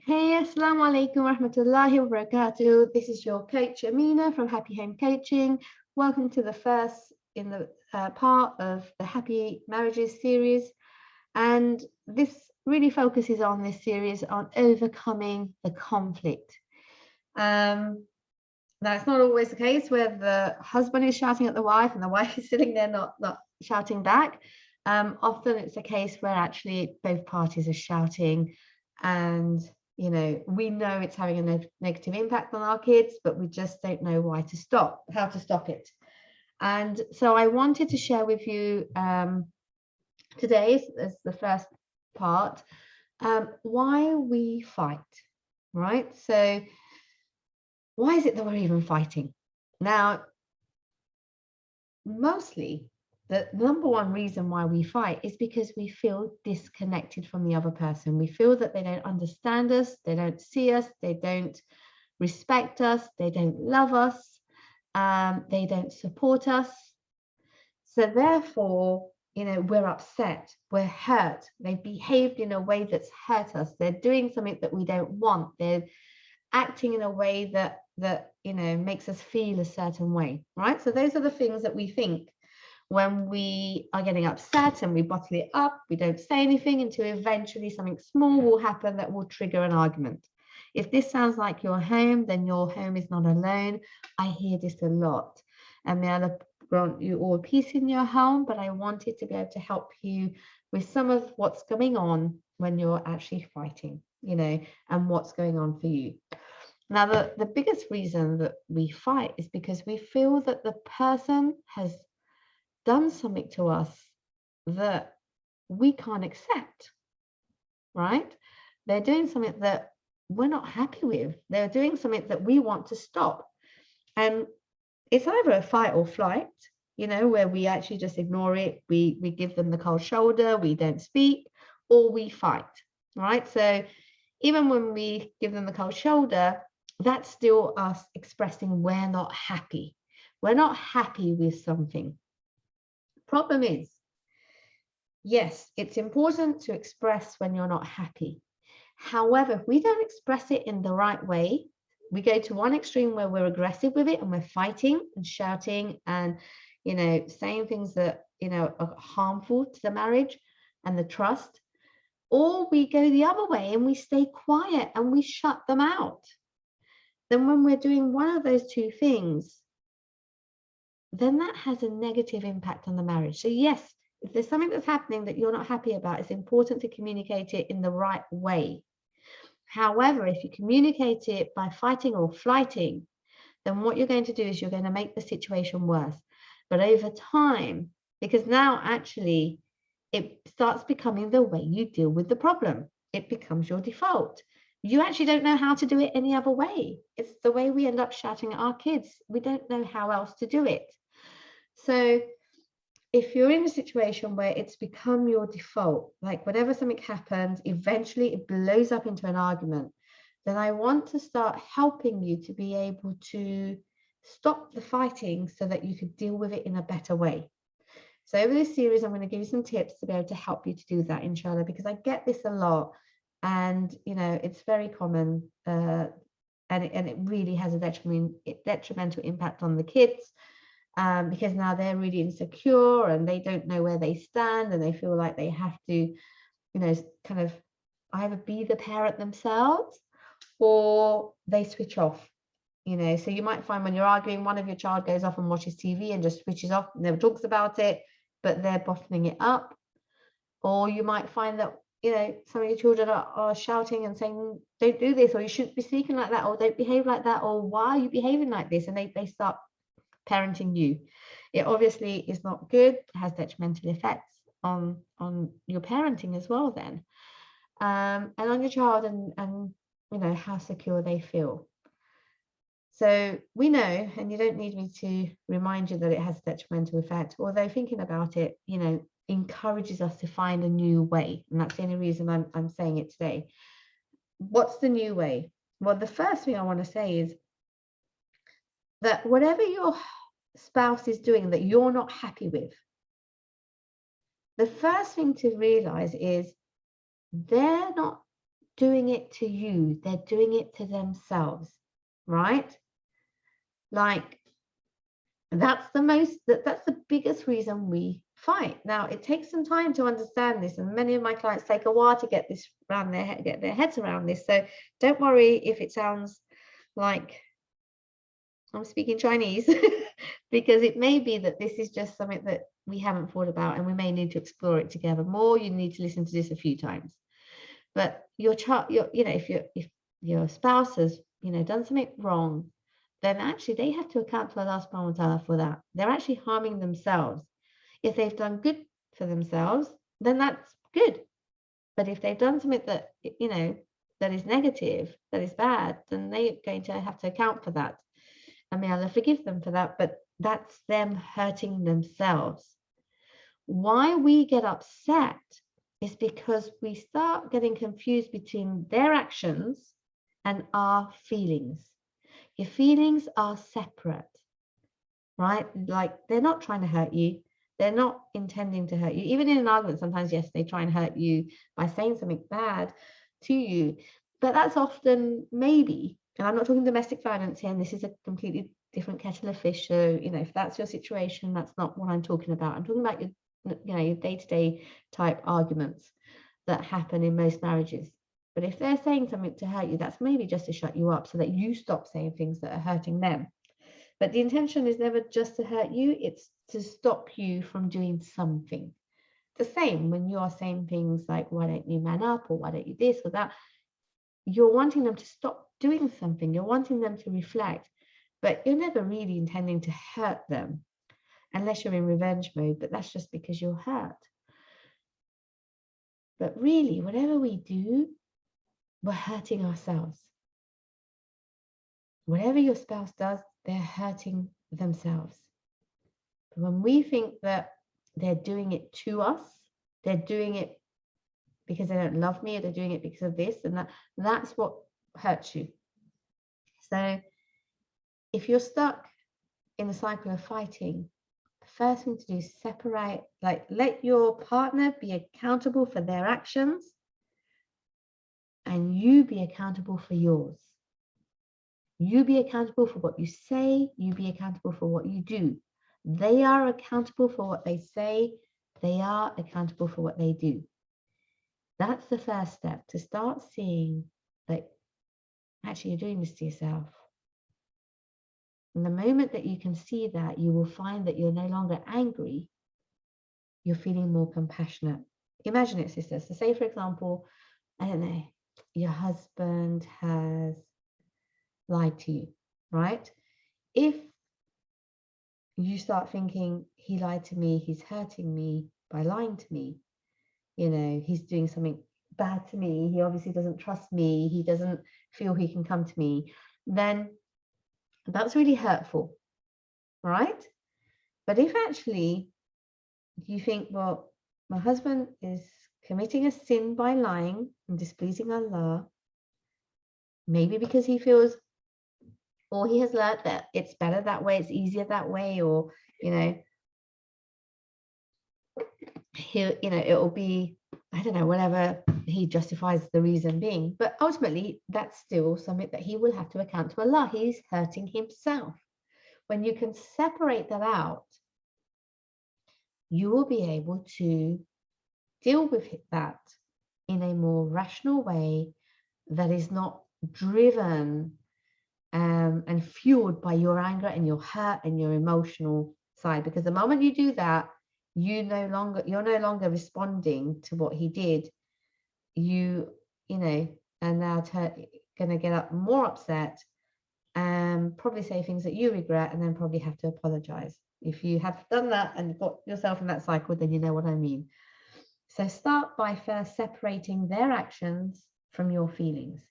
Hey, Assalamu alaikum rahmatullahi wa barakatuh. This is your coach Amina from Happy Home Coaching. Welcome to the first in the part of the Happy Marriages series. And this really focuses on this series on overcoming the conflict. Now, it's not always the case where the husband is shouting at the wife and the wife is sitting there not shouting back. Often it's a case where actually both parties are shouting, and we know it's having a negative impact on our kids, but we just don't know how to stop it. And so I wanted to share with you today, as the first part, why we fight, right? So why is it that we're even fighting? Now, mostly the number one reason why we fight is because we feel disconnected from the other person. We feel that they don't understand us, they don't see us, they don't respect us, they don't love us, they don't support us. So therefore, we're upset, we're hurt. They've behaved in a way that's hurt us. They're doing something that we don't want. They're acting in a way that makes us feel a certain way, right? So those are the things that we think when we are getting upset, and we bottle it up. We don't say anything until eventually something small will happen that will trigger an argument. If this sounds like your home, then your home is not alone. I hear this a lot, and may Allah grant you all peace in your home, but I wanted to be able to help you with some of what's going on when you're actually fighting, and what's going on for you. Now, the biggest reason that we fight is because we feel that the person has done something to us that we can't accept, right? They're doing something that we're not happy with. They're doing something that we want to stop. And it's either a fight or flight, where we actually just ignore it. We give them the cold shoulder, we don't speak, or we fight, right? So even when we give them the cold shoulder, that's still us expressing we're not happy. We're not happy with something. Problem is, yes, it's important to express when you're not happy. However, if we don't express it in the right way, we go to one extreme where we're aggressive with it and we're fighting and shouting and, saying things that, are harmful to the marriage and the trust. Or we go the other way and we stay quiet and we shut them out. Then when we're doing one of those two things, then that has a negative impact on the marriage. So yes, if there's something that's happening that you're not happy about, it's important to communicate it in the right way. However, if you communicate it by fighting or flighting, then what you're going to do is you're going to make the situation worse. But over time, because now actually it starts becoming the way you deal with the problem, it becomes your default. You actually don't know how to do it any other way. It's the way we end up shouting at our kids. We don't know how else to do it. So if you're in a situation where it's become your default, like whenever something happens, eventually it blows up into an argument, then I want to start helping you to be able to stop the fighting so that you could deal with it in a better way. So over this series, I'm going to give you some tips to be able to help you to do that, inshallah, because I get this a lot, and it's very common, and it really has a detrimental impact on the kids. Because now they're really insecure and they don't know where they stand, and they feel like they have to, kind of either be the parent themselves or they switch off. So you might find when you're arguing, one of your child goes off and watches TV and just switches off, never talks about it, but they're bottling it up. Or you might find that some of your children are shouting and saying, don't do this, or you shouldn't be speaking like that, or don't behave like that, or why are you behaving like this? And they start parenting you. It obviously is not good. It has detrimental effects on your parenting as well then, and on your child, and how secure they feel. So we know, and you don't need me to remind you that it has a detrimental effect, although thinking about it, encourages us to find a new way. And that's the only reason I'm saying it today. What's the new way? Well, the first thing I want to say is that whatever your spouse is doing that you're not happy with, the first thing to realize is they're not doing it to you. They're doing it to themselves, right? Like, that's the biggest reason we fight. Now, it takes some time to understand this, and many of my clients take a while to get this around their head, get their heads around this. So don't worry if it sounds like I'm speaking Chinese, because it may be that this is just something that we haven't thought about, and we may need to explore it together more. You need to listen to this a few times. But your child, if your spouse has, done something wrong, then actually they have to account to Allah subhanahu wa ta'ala for that. They're actually harming themselves. If they've done good for themselves, then that's good. But if they've done something that, that is negative, that is bad, then they're going to have to account for that. And may Allah forgive them for that, but that's them hurting themselves. Why we get upset is because we start getting confused between their actions and our feelings. Your feelings are separate, right? Like, they're not trying to hurt you. They're not intending to hurt you. Even in an argument, sometimes, yes, they try and hurt you by saying something bad to you. But that's often maybe, and I'm not talking domestic violence here, and this is a completely different kettle of fish. So, if that's your situation, that's not what I'm talking about. I'm talking about your day-to-day type arguments that happen in most marriages. But if they're saying something to hurt you, that's maybe just to shut you up so that you stop saying things that are hurting them. But the intention is never just to hurt you, it's to stop you from doing something. The same when you are saying things like, why don't you man up, or why don't you this or that? You're wanting them to stop doing something. You're wanting them to reflect, but you're never really intending to hurt them unless you're in revenge mode, but that's just because you're hurt. But really, whatever we do, we're hurting ourselves. Whatever your spouse does, they're hurting themselves. But when we think that they're doing it to us, they're doing it because they don't love me, or they're doing it because of this and that, that's what hurts you. So if you're stuck in a cycle of fighting, the first thing to do is separate, like, let your partner be accountable for their actions, and you be accountable for yours. You be accountable for what you say, you be accountable for what you do. They are accountable for what they say, they are accountable for what they do. That's the first step, to start seeing that actually you're doing this to yourself. And the moment that you can see that, you will find that you're no longer angry, you're feeling more compassionate. Imagine it, sisters. So say, for example, I don't know, your husband has lied to you, right? If you start thinking, he lied to me, he's hurting me by lying to me, he's doing something bad to me, he obviously doesn't trust me, he doesn't feel he can come to me, then that's really hurtful, right? But if actually you think, well, my husband is committing a sin by lying and displeasing Allah, maybe because he feels, or he has learned that it's better that way, it's easier that way, or it'll be, I don't know, whatever he justifies the reason being. But ultimately, that's still something that he will have to account to Allah. He's hurting himself. When you can separate that out, you will be able to deal with that in a more rational way that is not driven and fueled by your anger and your hurt and your emotional side. Because the moment you do that, you're no longer responding to what he did. You are now going to get up more upset and probably say things that you regret, and then probably have to apologize. If you have done that and got yourself in that cycle, then you know what I mean. So start by first separating their actions from your feelings.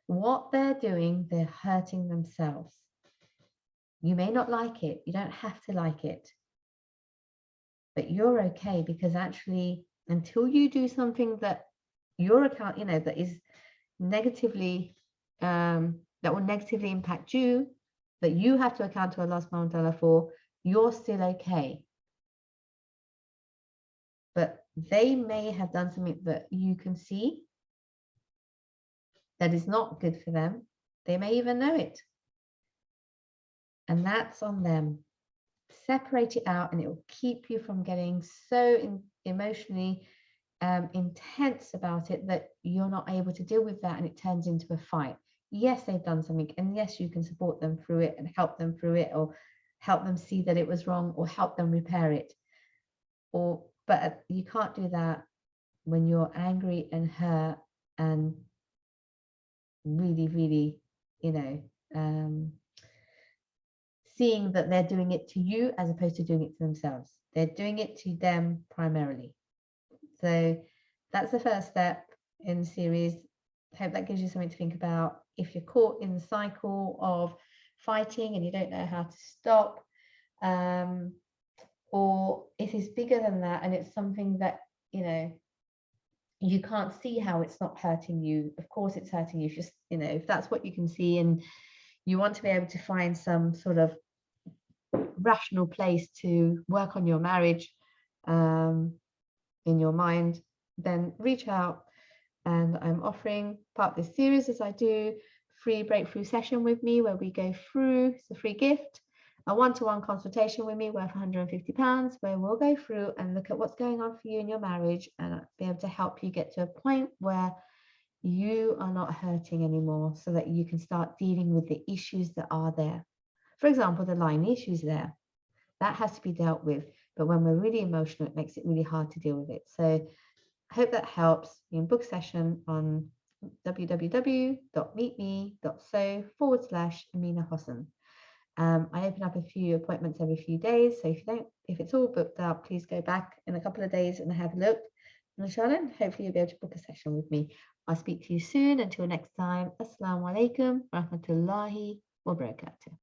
What they're doing, they're hurting themselves. You may not like it. You don't have to like it. But you're okay, because actually, until you do something that your account, that is negatively, that will negatively impact you, that you have to account to Allah subhanahu wa ta'ala for, you're still okay. But they may have done something that you can see, that is not good for them. They may even know it. And that's on them. Separate it out, and it will keep you from getting so emotionally intense about it that you're not able to deal with that, and it turns into a fight. Yes, they've done something, and yes, you can support them through it and help them through it, or help them see that it was wrong, or help them repair it. But you can't do that when you're angry and hurt and really, really, seeing that they're doing it to you as opposed to doing it to themselves. They're doing it to them primarily. So that's the first step in the series. I hope that gives you something to think about. If you're caught in the cycle of fighting and you don't know how to stop, or if it's bigger than that and it's something that, you can't see how it's not hurting you. Of course it's hurting you. Just, if that's what you can see, and you want to be able to find some sort of rational place to work on your marriage in your mind, then reach out. And I'm offering part of this series, as I do, free breakthrough session with me where we go through, it's a free gift, a one-to-one consultation with me worth £150, where we'll go through and look at what's going on for you in your marriage and be able to help you get to a point where you are not hurting anymore, so that you can start dealing with the issues that are there. For example, the lying issues there. That has to be dealt with. But when we're really emotional, it makes it really hard to deal with it. So I hope that helps. You can book a session on www.meetme.so/Amina-Hossen. I open up a few appointments every few days. So if it's all booked up, please go back in a couple of days and have a look. And inshallah, hopefully you'll be able to book a session with me. I'll speak to you soon. Until next time, Assalamu alaikum wa rahmatullahi wa barakatuh.